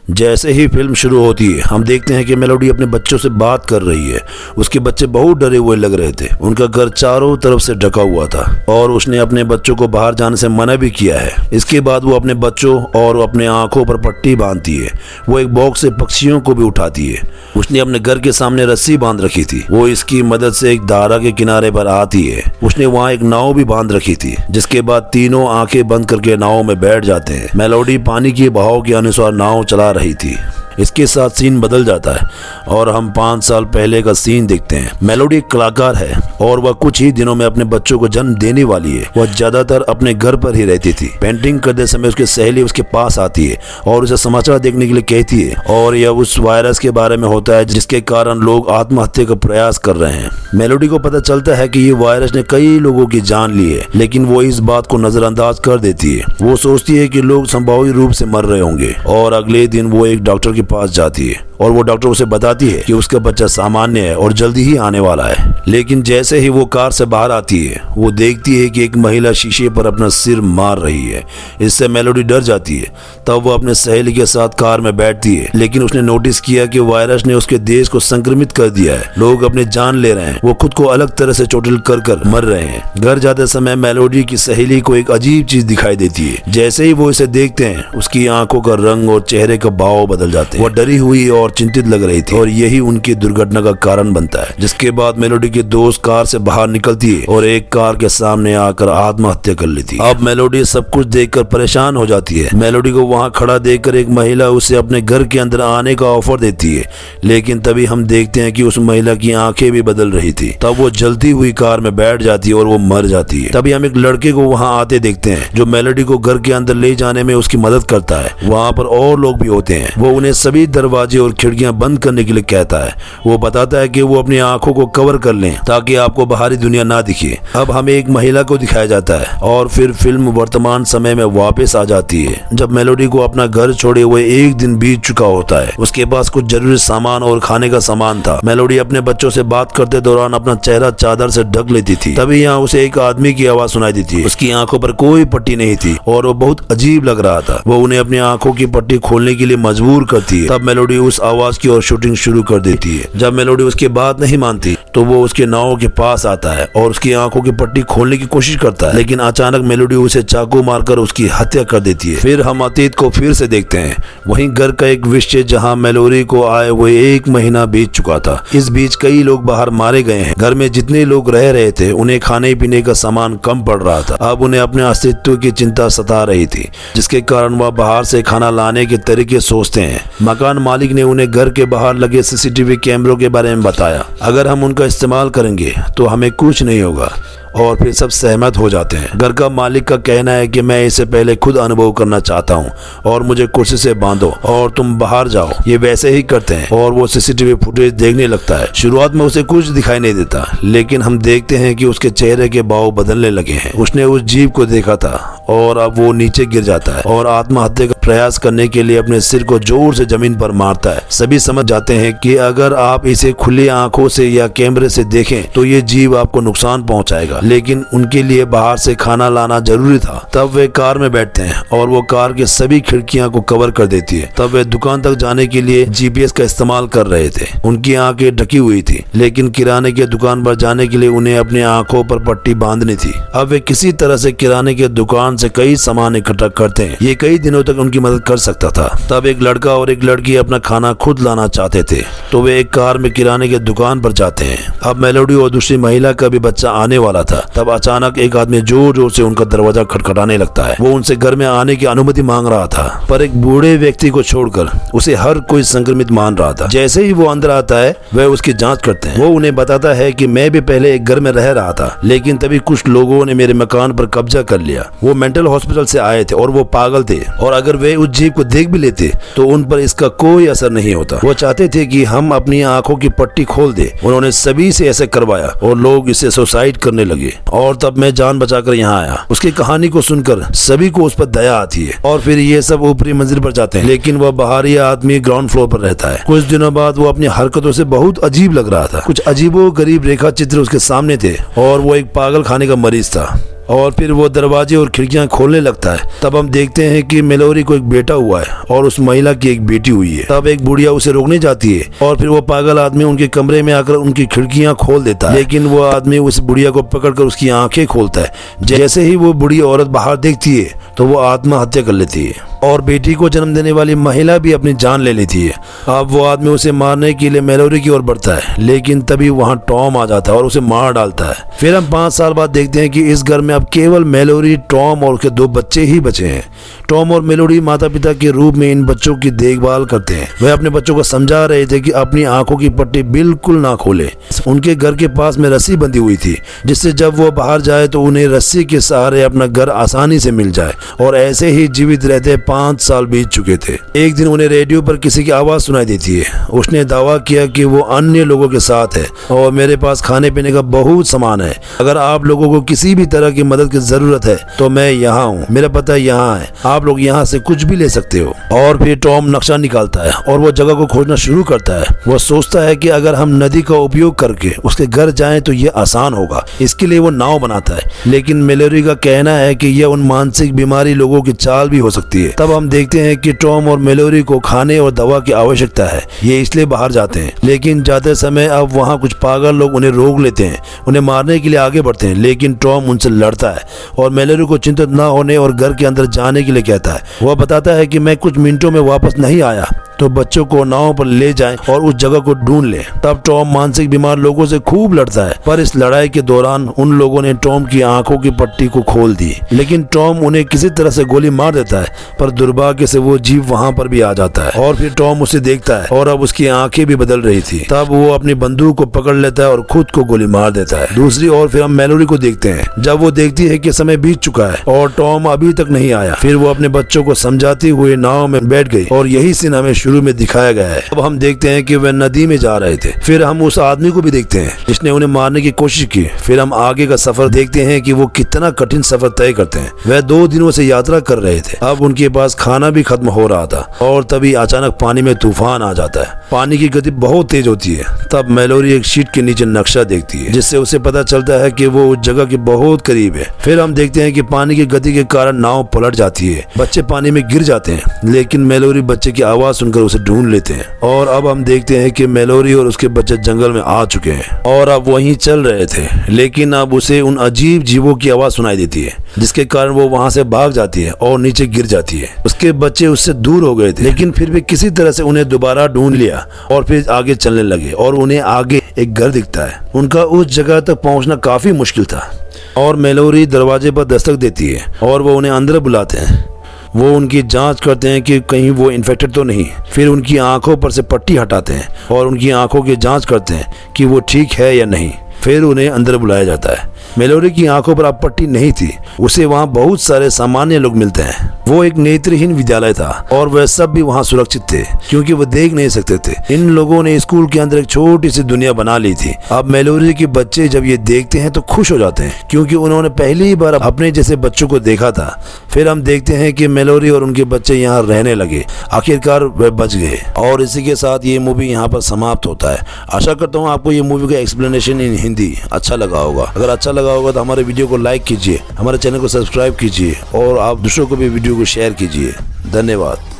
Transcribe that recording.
जैसे ही फिल्म शुरू होती है हम देखते हैं कि मेलोडी अपने बच्चों से बात कर रही है। उसके बच्चे बहुत डरे हुए लग रहे थे। उनका घर चारों तरफ से ढका हुआ था और उसने अपने बच्चों को बाहर जाने से मना भी किया है। इसके बाद वो अपने बच्चों और अपने आंखों पर पट्टी बांधती है। वो एक बॉक्स से पक्षियों को भी उठाती है। उसने अपने घर के सामने रस्सी बांध रखी थी। वो इसकी मदद से एक धारा के किनारे पर आती है। उसने वहाँ एक नाव भी बांध रखी थी, जिसके बाद तीनों आंखें बंद करके नाव में बैठ जाते हैं। मेलोडी पानी के बहाव के अनुसार नाव चला रही थी। इसके साथ सीन बदल जाता है और हम 5 साल पहले का सीन देखते हैं। मेलोडी एक कलाकार है और वह कुछ ही दिनों में अपने बच्चों को जन्म देने वाली है। वह ज्यादातर अपने घर पर ही रहती थी। पेंटिंग करते समय उसकी सहेली उसके पास आती है और उसे समाचार देखने के लिए कहती है और यह उस वायरस के बारे में होता है जिसके कारण लोग आत्महत्या का प्रयास कर रहे हैं। मेलोडी को पता चलता है कि ये वायरस ने कई लोगों की जान ली है, लेकिन वो इस बात को नजरअंदाज कर देती है। वो सोचती है कि लोग संभावित रूप से मर रहे होंगे और अगले दिन वो एक डॉक्टर के पास जाती है और वो डॉक्टर उसे बताती है कि उसका बच्चा सामान्य है और जल्दी ही आने वाला है। लेकिन जैसे ही वो कार से बाहर आती है वो देखती है कि एक महिला शीशे पर अपना सिर मार रही है। इससे मेलोडी डर जाती है। तब वो अपने सहेली के साथ कार में बैठती है, लेकिन उसने नोटिस किया कि वायरस ने उसके देश को संक्रमित कर दिया है। लोग अपनी जान ले रहे हैं। वो खुद को अलग तरह से चोटिल कर मर रहे हैं। घर जाते समय मेलोडी की सहेली को एक अजीब चीज दिखाई देती है। जैसे ही वो इसे देखते हैं उसकी आंखों का रंग और चेहरे का भाव बदल जाते हैं। वो डरी हुई और चिंतित लग रही थी और यही उनकी दुर्घटना का कारण बनता है। जिसके बाद मेलोडी की दोस्त कार से बाहर निकलती है और एक कार के सामने आकर आत्महत्या कर लेती है। अब मेलोडी सब कुछ देखकर परेशान हो जाती है। मेलोडी को वहां खड़ा देखकर एक महिला उसे अपने घर के अंदर आने का ऑफर देती है, लेकिन तभी हम देखते हैं कि उस महिला की आंखें भी बदल रही थी। तब वो जलती हुई कार में बैठ जाती है और वो मर जाती है। तभी हम एक लड़के को वहां आते देखते हैं जो मेलोडी को घर के अंदर ले जाने में उसकी मदद करता है। वहां पर और लोग भी होते हैं। वो उन्हें सभी दरवाजे और खिड़कियां बंद करने के लिए कहता है। वो बताता है कि वो अपनी आंखों को कवर कर लें ताकि आपको बाहरी दुनिया ना दिखे। अब हमें एक महिला को दिखाया जाता है और फिर फिल्म वर्तमान समय में वापस आ जाती है जब मेलोडी को अपना घर छोड़े हुए एक दिन बीत चुका होता है। उसके पास कुछ जरूरी सामान और खाने का सामान था। मेलोडी अपने बच्चों से बात करते दौरान अपना चेहरा चादर से ढक लेती थी। तभी यहाँ उसे एक आदमी की आवाज सुनाई देती है। उसकी आंखों पर कोई पट्टी नहीं थी और वो बहुत अजीब लग रहा था। वो उन्हें अपनी आंखों की पट्टी खोलने के लिए मजबूर करती है। तब मेलोडी उस आवाज की ओर शूटिंग शुरू कर देती है। जब मेलोडी उसकी बात नहीं मानती तो वो उसके नाव के पास आता है और उसकी आंखों की पट्टी खोलने की कोशिश करता है, लेकिन अचानक मेलोडी उसे चाकू मारकर उसकी हत्या कर देती है। फिर हम अतीत को फिर से देखते हैं। वहीं घर का एक विषय जहां मेलोडी को आए हुए 1 महीना बीत चुका था। इस बीच कई लोग बाहर मारे गए हैं। घर में जितने लोग रह रहे थे उन्हें खाने पीने का सामान कम पड़ रहा था। अब उन्हें अपने अस्तित्व की चिंता सता रही थी, जिसके कारण वह बाहर से खाना लाने के तरीके सोचते हैं। मकान मालिक ने उन्हें घर के बाहर लगे सीसीटीवी कैमरों के बारे में बताया। अगर हम उनका इस्तेमाल करेंगे तो हमें कुछ नहीं होगा और फिर सब सहमत हो जाते हैं। घर का मालिक का कहना है कि मैं इसे पहले खुद अनुभव करना चाहता हूँ और मुझे कुर्सी से बांधो और तुम बाहर जाओ। ये वैसे ही करते हैं और वो सीसीटीवी फुटेज देखने लगता है। शुरुआत में उसे कुछ दिखाई नहीं देता, लेकिन हम देखते हैं कि उसके चेहरे के भाव बदलने लगे हैं। उसने उस जीव को देखा था और अब वो नीचे गिर जाता है और आत्महत्या का प्रयास करने के लिए अपने सिर को जोर से जमीन पर मारता है। सभी समझ जाते हैं कि अगर आप इसे खुली आंखों से या कैमरे से देखें तो ये जीव आपको नुकसान पहुंचाएगा, लेकिन उनके लिए बाहर से खाना लाना जरूरी था। तब वे कार में बैठते हैं और वो कार के सभी खिड़कियां को कवर कर देती है। तब वे दुकान तक जाने के लिए जीपीएस का इस्तेमाल कर रहे थे। उनकी आंखें ढकी हुई थी, लेकिन किराने के दुकान पर जाने के लिए उन्हें अपनी आंखों पर पट्टी बांधनी थी। अब वे किसी तरह से किराने के दुकान से कई सामान इकट्ठा करते हैं। ये कई दिनों तक उनकी मदद कर सकता था। तब एक लड़का और एक लड़की अपना खाना खुद लाना चाहते थे, तो वे एक कार में किराने के दुकान पर जाते हैं। अब मेलोडी और दूसरी महिला का भी बच्चा आने वाला था। तब अचानक एक आदमी जोर जोर से उनका दरवाजा खटखटाने लगता है। वो उनसे घर में आने की अनुमति मांग रहा था, पर एक बूढ़े व्यक्ति को छोड़कर उसे हर कोई संक्रमित मान रहा था। जैसे ही वो अंदर आता है वह उसकी जांच करते हैं। वो उन्हें बताता है कि मैं भी पहले एक घर में रह रहा था, लेकिन तभी कुछ लोगों ने मेरे मकान पर कब्जा कर लिया। वो मेंटल हॉस्पिटल से आए थे और वो पागल थे, और अगर वे उस जीव को देख भी लेते तो उन पर इसका कोई असर नहीं होता। वो चाहते थे कि हम अपनी आंखों की पट्टी खोल दे। उन्होंने सभी से ऐसे करवाया और लोग इसे सुसाइड करने लगे और तब मैं जान बचाकर यहाँ आया। उसकी कहानी को सुनकर सभी को उस पर दया आती है और फिर ये सब ऊपरी मंजिल पर जाते हैं, लेकिन वह बाहरी आदमी ग्राउंड फ्लोर पर रहता है। कुछ दिनों बाद वो अपनी हरकतों से बहुत अजीब लग रहा था। कुछ अजीबो गरीब रेखा चित्र उसके सामने थे और वो एक पागल खाने का मरीज था। और फिर वो दरवाजे और खिड़कियां खोलने लगता है। तब हम देखते हैं कि मेलोरी को एक बेटा हुआ है और उस महिला की एक बेटी हुई है। तब एक बुढ़िया उसे रोकने जाती है और फिर वो पागल आदमी उनके कमरे में आकर उनकी खिड़कियां खोल देता है, लेकिन वो आदमी उस बुढ़िया को पकड़कर उसकी आंखें खोलता है। जैसे ही वो बुढ़ी औरत बाहर देखती है तो वो आत्महत्या कर लेती है और बेटी को जन्म देने वाली महिला भी अपनी जान ले लेती है। अब वो आदमी उसे मारने के लिए मेलोरी की ओर बढ़ता है, लेकिन तभी वहाँ टॉम आ जाता है और उसे मार डालता है। फिर हम 5 साल बाद देखते हैं कि इस घर में अब केवल मेलोरी, टॉम और उसके 2 बच्चे ही बचे हैं। टॉम और मेलोडी माता पिता के रूप में इन बच्चों की देखभाल करते हैं। वह अपने बच्चों को समझा रहे थे कि अपनी आंखों की पट्टी बिल्कुल ना खोले। उनके घर के पास में रस्सी बंधी हुई थी, जिससे जब वो बाहर जाए तो उन्हें रस्सी के सहारे अपना घर आसानी से मिल जाए। और ऐसे ही जीवित रहते 5 साल बीत चुके थे। एक दिन उन्हें रेडियो पर किसी की आवाज सुनाई देती है। उसने दावा किया कि वो अन्य लोगों के साथ है और मेरे पास खाने पीने का बहुत सामान है। अगर आप लोगों को किसी भी तरह की मदद की जरूरत है तो मैं यहाँ हूँ, मेरा पता यहाँ है, आप लोग यहाँ से कुछ भी ले सकते हो। और फिर टॉम नक्शा निकालता है और वो जगह को खोजना शुरू करता है। वो सोचता है कि अगर हम नदी का उपयोग करके उसके घर जाएं तो ये आसान होगा। इसके लिए वो नाव बनाता है, लेकिन मेलोरी का कहना है कि यह उन मानसिक बीमारी लोगों की चाल भी हो सकती है। तब हम देखते हैं कि टॉम और मेलोरी को खाने और दवा की आवश्यकता है। ये इसलिए बाहर जाते हैं, लेकिन जाते समय अब वहाँ कुछ पागल लोग उन्हें रोक लेते हैं, उन्हें मारने के लिए आगे बढ़ते हैं, लेकिन टॉम उनसे लड़ता है और मेलोरी को चिंतित न होने और घर के अंदर जाने के लिए कहता है। वह बताता है कि मैं कुछ मिनटों में वापस नहीं आया, तो बच्चों को नाव पर ले जाएं और उस जगह को ढूंढ लें। तब टॉम मानसिक बीमार लोगों से खूब लड़ता है, पर इस लड़ाई के दौरान उन लोगों ने टॉम की आंखों की पट्टी को खोल दी, लेकिन टॉम उन्हें किसी तरह से गोली मार देता है। पर दुर्भाग्य से वो जीव वहां पर भी आ जाता है और फिर टॉम उसे देखता है और अब उसकी आंखें भी बदल रही थी। तब वो अपनी बंदूक को पकड़ लेता है और खुद को गोली मार देता है। दूसरी ओर फिर हम मेलोरी को देखते हैं, जब वो देखती है कि समय बीत चुका है और टॉम अभी तक नहीं आया। फिर वो अपने बच्चों को समझाते हुए नाव में बैठ गई और यही सीन हमें शुरू में दिखाया गया है। अब हम देखते हैं कि वे नदी में जा रहे थे। फिर हम उस आदमी को भी देखते हैं जिसने उन्हें मारने की कोशिश की। फिर हम आगे का सफर देखते हैं कि वो कितना कठिन सफर तय करते हैं। वह 2 दिनों से यात्रा कर रहे थे। अब उनके पास खाना भी खत्म हो रहा था और तभी अचानक पानी में तूफान आ जाता है। पानी की गति बहुत तेज होती है। तब मेलोरी एक शीट के नीचे नक्शा देखती है, जिससे उसे पता चलता है कि वो उस जगह के बहुत करीब है। फिर हम देखते हैं कि पानी की गति के कारण नाव पलट जाती है। बच्चे पानी में गिर जाते हैं, लेकिन मेलोरी बच्चे की आवाज सुनकर उसे ढूंढ लेते हैं। और अब हम देखते हैं कि मेलोरी और उसके बच्चे जंगल में आ चुके हैं और अब वहीं चल रहे थे, लेकिन अब उसे उन अजीब जीवों की आवाज सुनाई देती है, जिसके कारण वो वहां से भाग जाती है और नीचे गिर जाती है। उसके बच्चे उससे दूर हो गए थे, लेकिन फिर भी किसी तरह से उन्हें दोबारा ढूंढ लिया और फिर आगे चलने लगे और उन्हें आगे एक घर दिखता है। उनका उस जगह तक पहुंचना काफी मुश्किल था और मेलोरी दरवाजे पर दस्तक देती है और वो उन्हें अंदर बुलाते हैं। वो उनकी जांच करते हैं कि कहीं वो इन्फेक्टेड तो नहीं। फिर उनकी आंखों पर से पट्टी हटाते हैं और उनकी आंखों की जांच करते हैं कि वो ठीक है या नहीं। फिर उन्हें अंदर बुलाया जाता है। मेलोरी की आंखों पर अब पट्टी नहीं थी। उसे वहाँ बहुत सारे सामान्य लोग मिलते हैं। वो एक नेत्रहीन विद्यालय था और वह सब भी वहाँ सुरक्षित थे, क्योंकि वो देख नहीं सकते थे। इन लोगों ने स्कूल के अंदर एक छोटी सी दुनिया बना ली थी। अब मेलोरी के बच्चे जब ये देखते हैं तो खुश हो जाते हैं, क्योंकि उन्होंने पहली बार अपने जैसे बच्चों को देखा था। फिर हम देखते हैं कि मेलोरी और उनके बच्चे यहाँ रहने लगे। आखिरकार वे बच गए और इसी के साथ ये मूवी यहाँ पर समाप्त होता है। आशा करता हूँ आपको ये मूवी का एक्सप्लेनेशन इन हिंदी अच्छा लगा होगा। अगर अच्छा लगा होगा तो हमारे वीडियो को लाइक कीजिए, हमारे चैनल को सब्सक्राइब कीजिए और आप दूसरों को भी वीडियो को शेयर कीजिए। धन्यवाद।